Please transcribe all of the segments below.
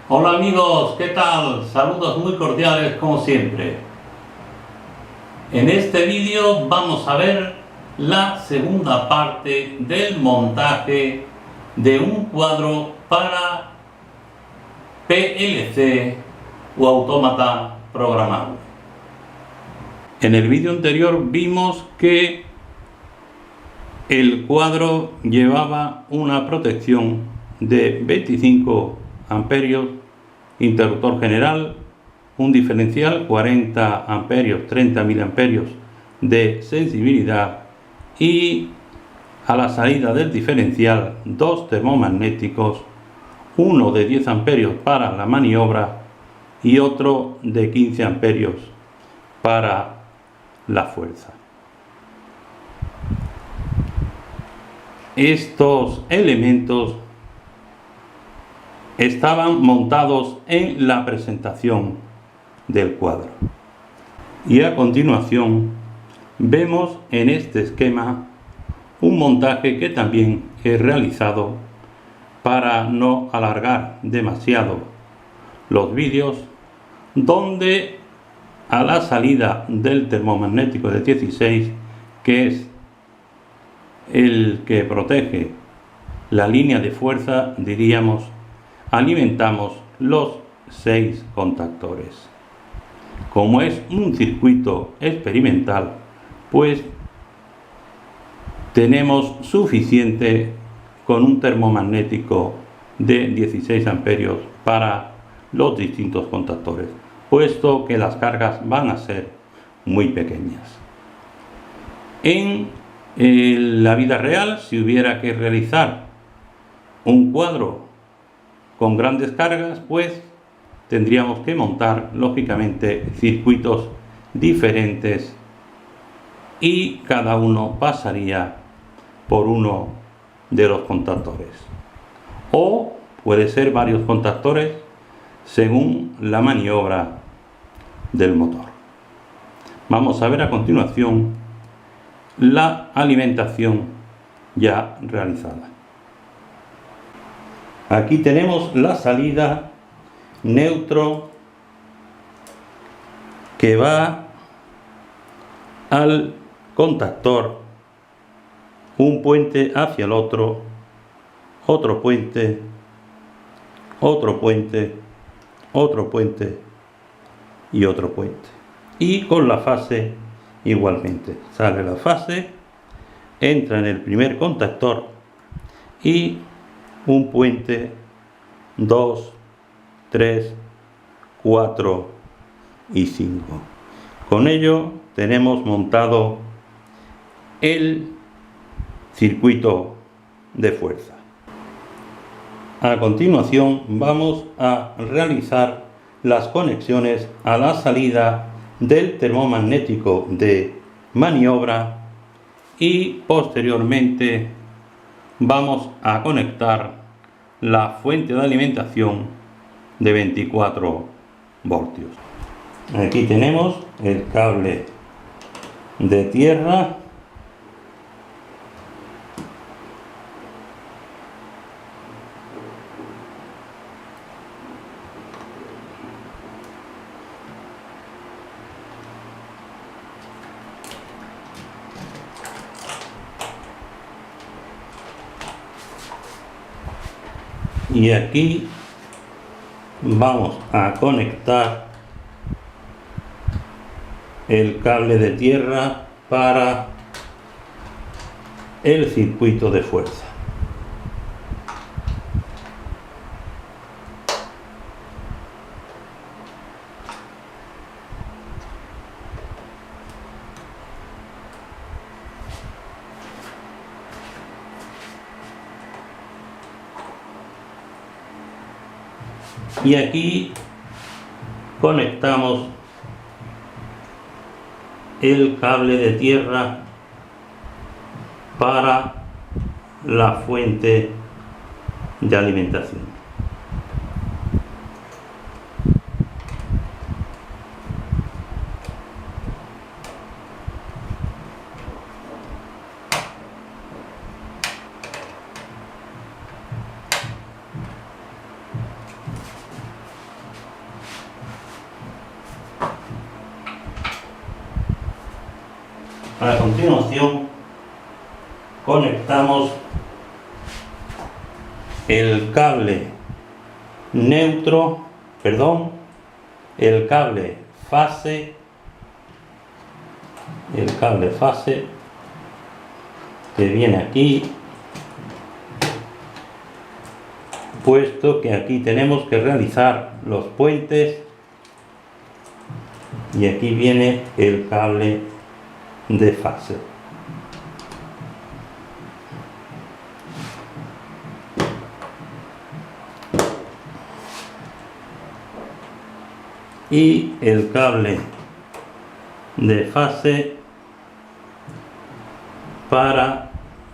Hola amigos, ¿qué tal? Saludos muy cordiales como siempre. En este vídeo vamos a ver la segunda parte del montaje de un cuadro para PLC o autómata programable. En el vídeo anterior vimos que el cuadro llevaba una protección de 25 amperios, interruptor general, un diferencial 40 amperios, 30 miliamperios de sensibilidad y a la salida del diferencial dos termomagnéticos, uno de 10 amperios para la maniobra y otro de 15 amperios para la fuerza. Estos elementos estaban montados en la presentación del cuadro. Y a continuación vemos en este esquema un montaje que también he realizado para no alargar demasiado los vídeos, donde a la salida del termomagnético de 16, que es el que protege la línea de fuerza, diríamos, alimentamos los 6 contactores. Como es un circuito experimental, pues tenemos suficiente con un termomagnético de 16 amperios para los distintos contactores, puesto que las cargas van a ser muy pequeñas. En la vida real, si hubiera que realizar un cuadro con grandes cargas, pues tendríamos que montar lógicamente circuitos diferentes y cada uno pasaría por uno de los contactores, o puede ser varios contactores según la maniobra del motor. Vamos a ver a continuación la alimentación ya realizada. Aquí tenemos la salida neutro que va al contactor, un puente hacia el otro, otro puente, otro puente, otro puente y otro puente, y con la fase igualmente. Sale la fase, entra en el primer contactor y un puente, 2, 3, 4 y 5. Con ello tenemos montado el circuito de fuerza. A continuación vamos a realizar las conexiones a la salida del termomagnético de maniobra y posteriormente vamos a conectar la fuente de alimentación de 24 voltios. Aquí tenemos el cable de tierra, y aquí vamos a conectar el cable de tierra para el circuito de fuerza. Y aquí conectamos el cable de tierra para la fuente de alimentación. A continuación conectamos el cable el cable fase que viene aquí, puesto que aquí tenemos que realizar los puentes, y aquí viene el cable de fase. Y el cable de fase para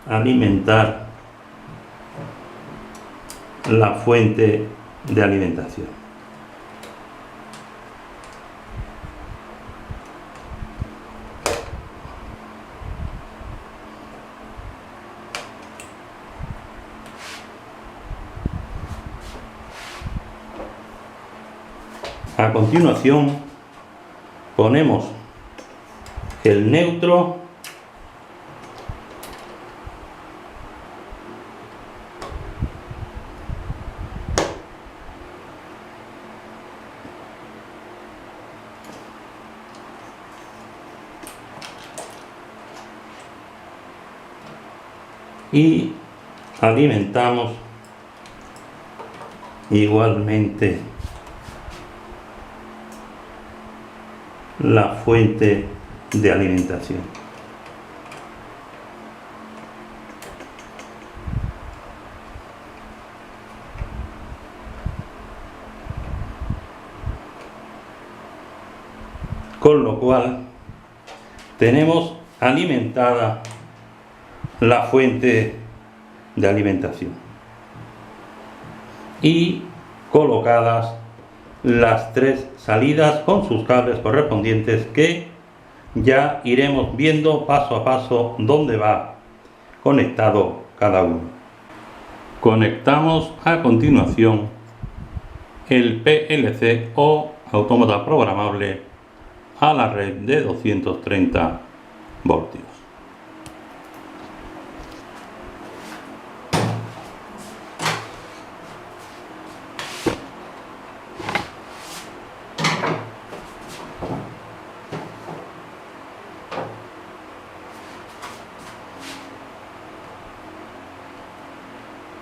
alimentar la fuente de alimentación. A continuación ponemos el neutro y alimentamos igualmente la fuente de alimentación. Con lo cual tenemos alimentada la fuente de alimentación y colocadas las tres salidas con sus cables correspondientes, que ya iremos viendo paso a paso dónde va conectado cada uno. Conectamos a continuación el PLC o autómata programable a la red de 230 voltios.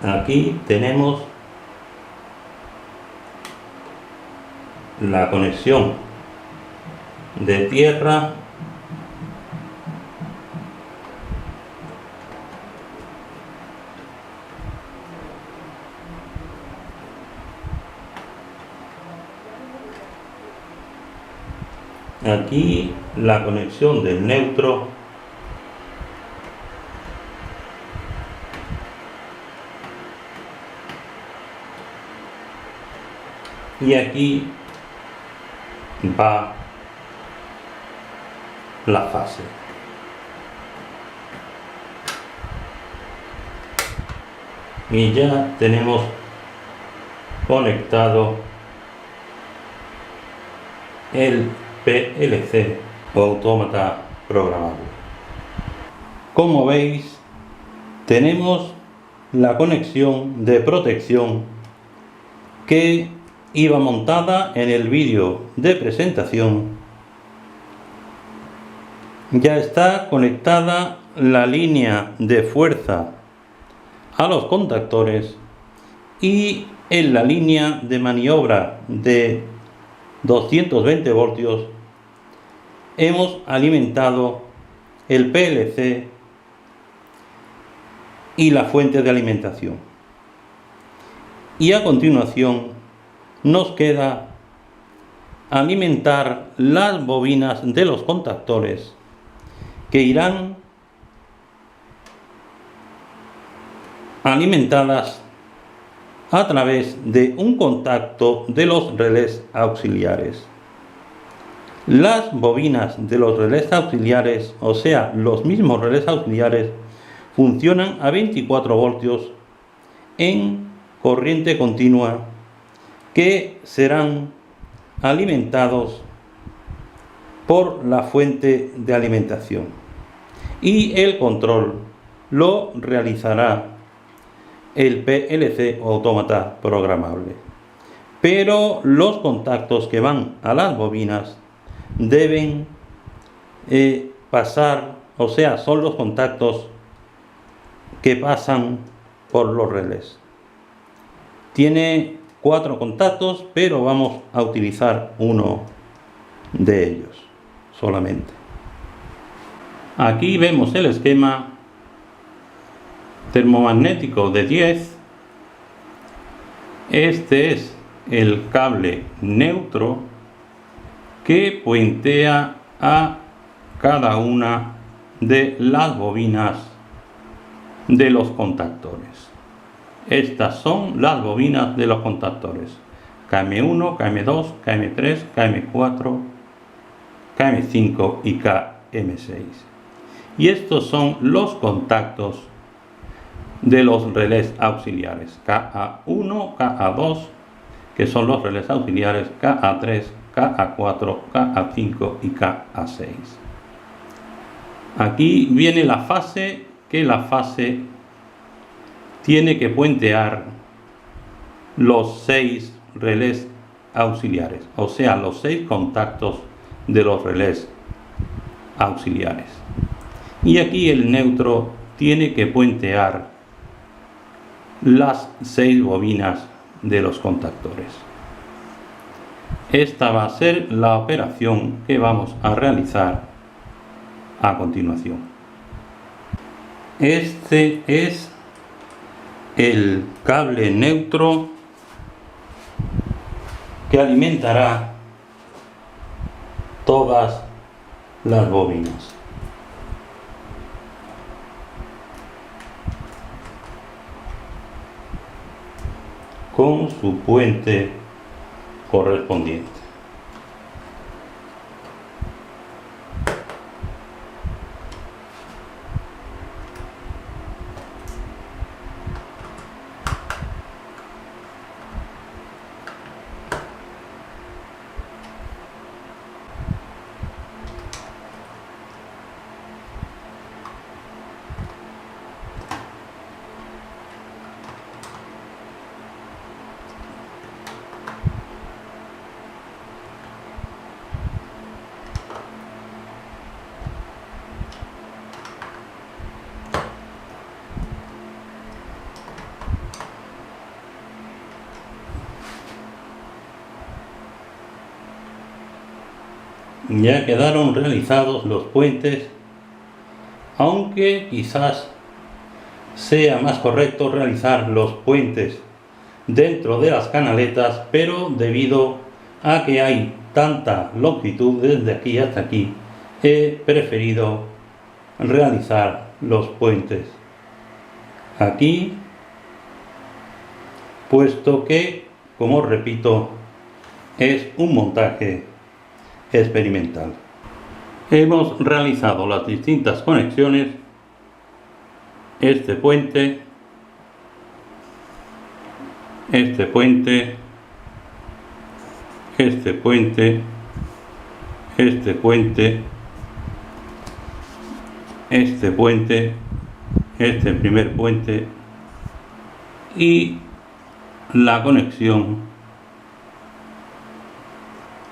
Aquí tenemos la conexión de tierra aquí la conexión del neutro y aquí va la fase. Y ya tenemos conectado el PLC o autómata programable. Como veis, tenemos la conexión de protección que iba montada en el vídeo de presentación. Ya está conectada la línea de fuerza a los contactores y en la línea de maniobra de 220 voltios hemos alimentado el PLC y la fuente de alimentación. Y a continuación nos queda alimentar las bobinas de los contactores, que irán alimentadas a través de un contacto de los relés auxiliares. Las bobinas de los relés auxiliares, o sea, los mismos relés auxiliares, funcionan a 24 voltios en corriente continua, que serán alimentados por la fuente de alimentación. y el control lo realizará el PLC o autómata programable. Pero los contactos que van a las bobinas deben pasar, o sea, son los contactos que pasan por los relés. Tiene 4 contactos, pero vamos a utilizar uno de ellos solamente. Aquí vemos el esquema termomagnético de 10. Este es el cable neutro que puentea a cada una de las bobinas de los contactores. Estas son las bobinas de los contactores: KM1, KM2, KM3, KM4, KM5 y KM6. Y estos son los contactos de los relés auxiliares: KA1, KA2, que son los relés auxiliares, KA3, KA4, KA5 y KA6. Aquí viene la fase, que la fase tiene que puentear los 6 relés auxiliares, o sea, los 6 contactos de los relés auxiliares. Y aquí el neutro tiene que puentear las 6 bobinas de los contactores. Esta va a ser la operación que vamos a realizar a continuación. Este es el cable neutro que alimentará todas las bobinas. Con su puente correspondiente. Ya quedaron realizados los puentes, aunque quizás sea más correcto realizar los puentes dentro de las canaletas, pero debido a que hay tanta longitud desde aquí hasta aquí, he preferido realizar los puentes aquí, puesto que, como repito, es un montaje experimental. Hemos realizado las distintas conexiones: este puente, este puente, este puente, este puente, este puente, este primer puente y la conexión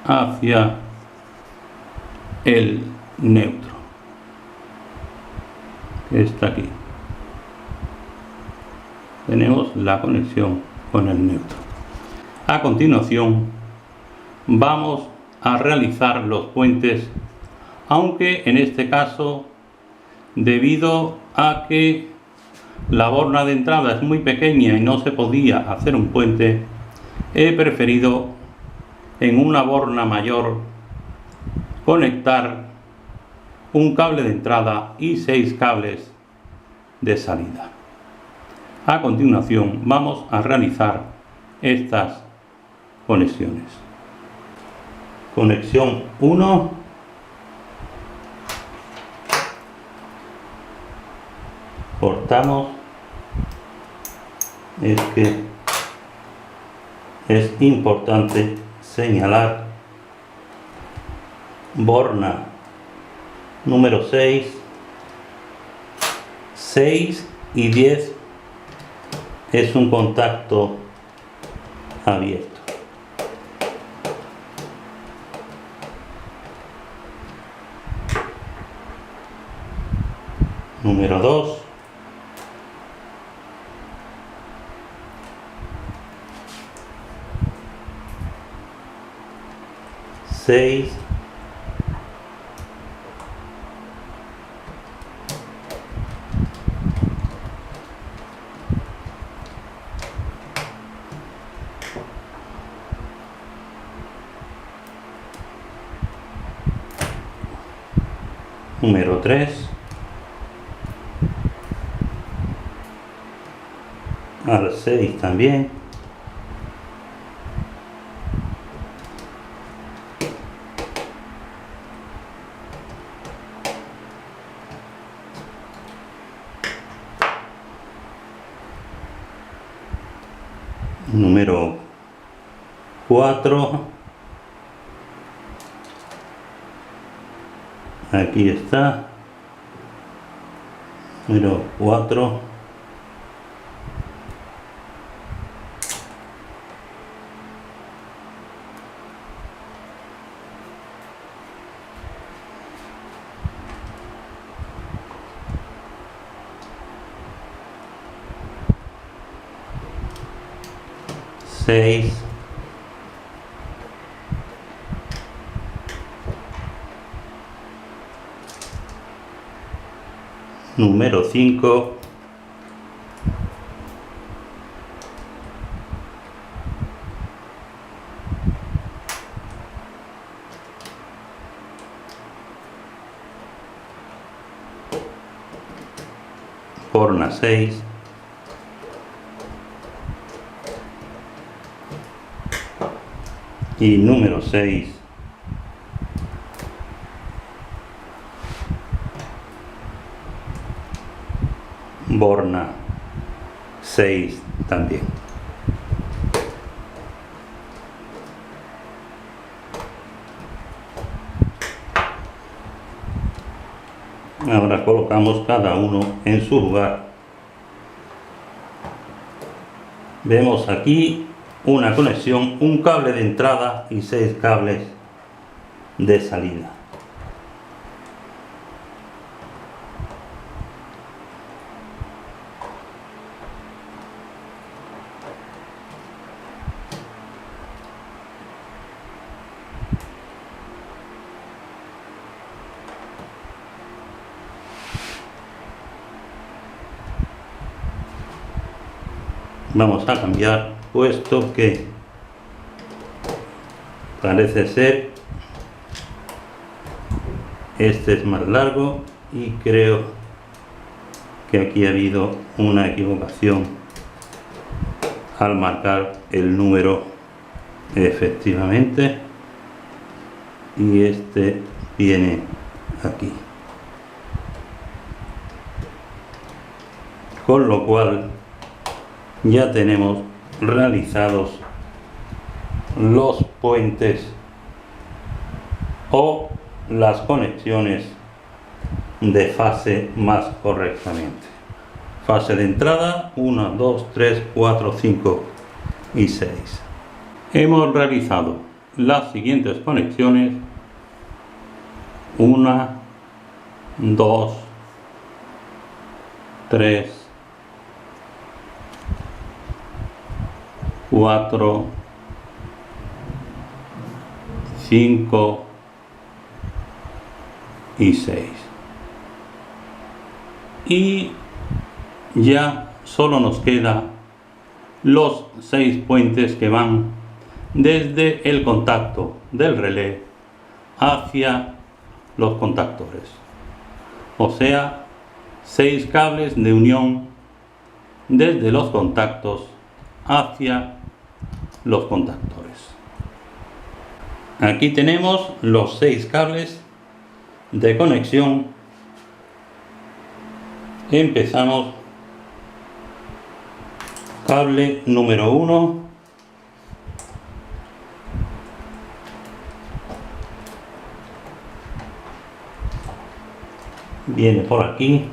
hacia el neutro, que está aquí. Tenemos la conexión con el neutro. A continuación vamos a realizar los puentes, aunque en este caso, debido a que la borna de entrada es muy pequeña y no se podía hacer un puente, he preferido en una borna mayor conectar un cable de entrada y 6 cables de salida. A continuación vamos a realizar estas conexiones. Conexión 1, cortamos. Es que es importante señalar borna número 6, 6 y 10 es un contacto abierto. Número 2. Seis. Número 3. Al 6 también. Número 4. Aquí está. Número 4. Seis. Número 5. Borna 6. Y número 6. Borna 6 también. Ahora colocamos cada uno en su lugar. Vemos aquí una conexión, un cable de entrada y 6 cables de salida. Vamos a cambiar, puesto que parece ser este es más largo y creo que aquí ha habido una equivocación al marcar el número efectivamente, y este viene aquí, con lo cual ya tenemos realizados los puentes o las conexiones de fase más correctamente. Fase de entrada 1, 2, 3, 4, 5 y 6. Hemos realizado las siguientes conexiones: 1, 2, 3, 4, 5 y 6. Y ya solo nos queda los 6 puentes que van desde el contacto del relé hacia los contactores. O sea, 6 cables de unión desde los contactos hacia los contactores. Aquí tenemos los 6 cables de conexión. Empezamos. Cable número 1, viene por aquí.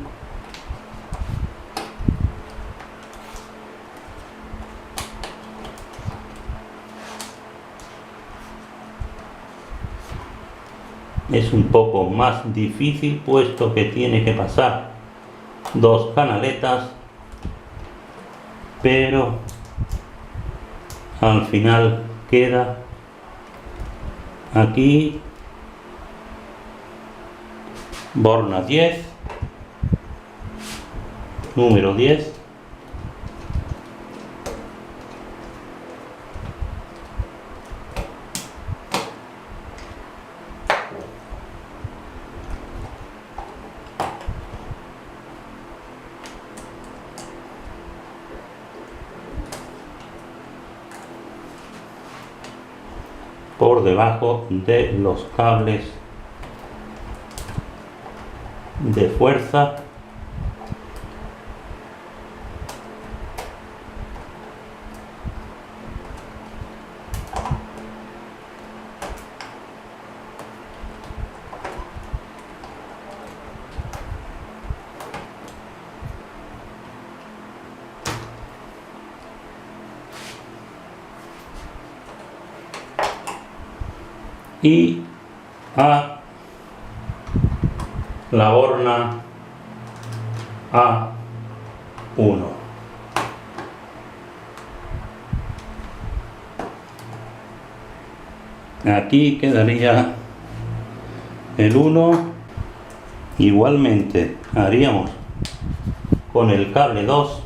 es un poco más difícil, puesto que tiene que pasar dos canaletas, pero al final queda aquí borna 10, número 10, por debajo de los cables de fuerza, y a la borna A1. Aquí quedaría el 1. Igualmente haríamos con el cable 2,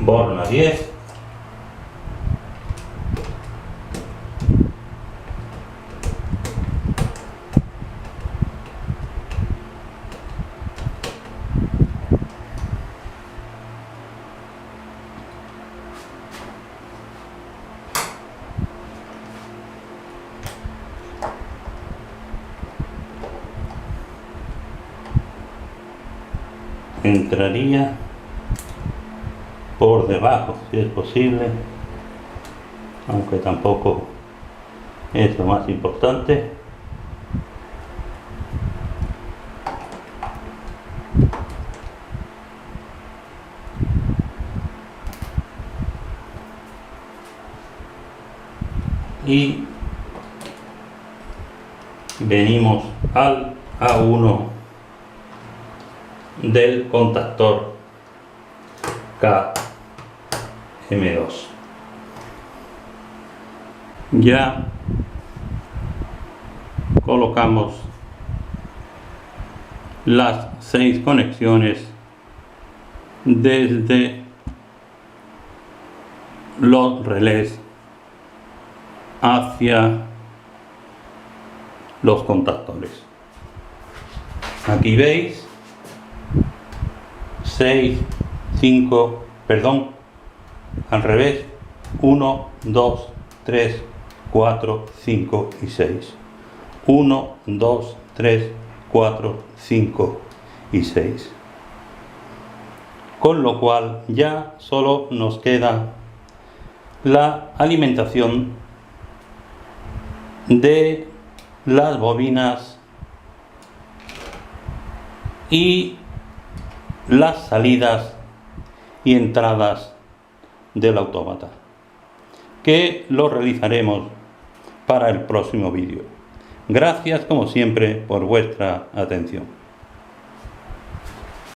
borna 10, entraría por debajo si es posible, aunque tampoco es lo más importante. Y venimos al A1 del contactor KM2. Ya colocamos las 6 conexiones desde los relés hacia los contactores. Aquí veis 6, 5, perdón, al revés, 1, 2, 3, 4, 5 y 6. 1, 2, 3, 4, 5 y 6. Con lo cual ya solo nos queda la alimentación de las bobinas y las salidas y entradas del autómata, que lo realizaremos para el próximo vídeo. Gracias como siempre por vuestra atención.